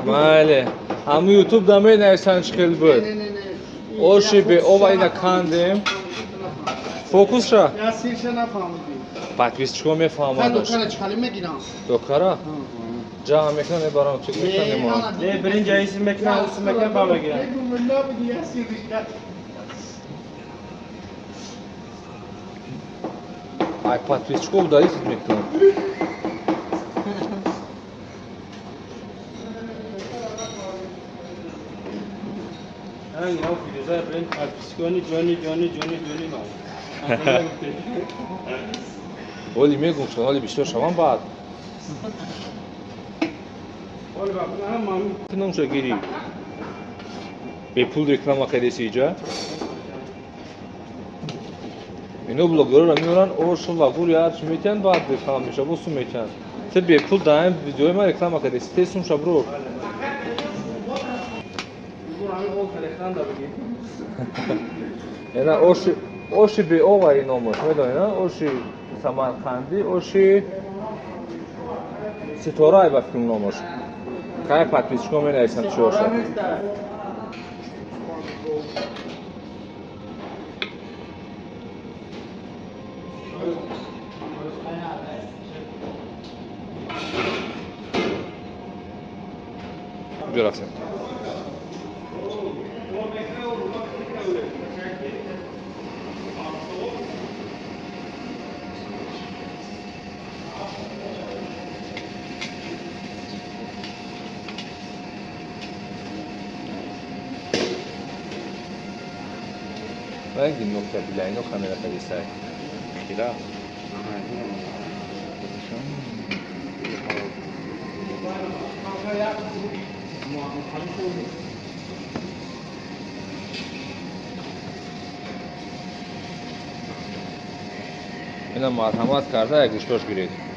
بله همون یوتیوب دامه نیستن چکل بود اوشی به او اینا کندیم فوکوس را یا سیرش نفهمیدی پاتویست چکو میفهمم دکانه چخالی میگیرم دکارا جا میکنه برام چک میکنه ما نه برنج اسم مکنه با بگیرم بگو ملا بگی یا سیرش ای پاتویست چکو دایی چیز میکنم هنگ او فیروزه برنج پاتویسکونی جونی ما ولی میگم شما حالی بیشتر شما بعد ولی بابا هم مامی کنم چه گیری به پول رکلام خیلی سیجا اینو بلوگر را میورن اورشون و گور یارش میتن بعد رکلام میشه بو سو میتن ته به پول دایم ویدیو ما رکلام خیلی سی سوم شبرو بگو همین اول تلفن دا بگی اینا اوشی به او وای نامش میدونی نه اوشی سمرقندی اوشی ستاره با فیلم نامش کای پاتویست چکو می نیستن چوشه Grazie. Rengi nokta bileğin o kamera kalesi. Kira. اینا مرحمت کرده یک گوشتاش گیرید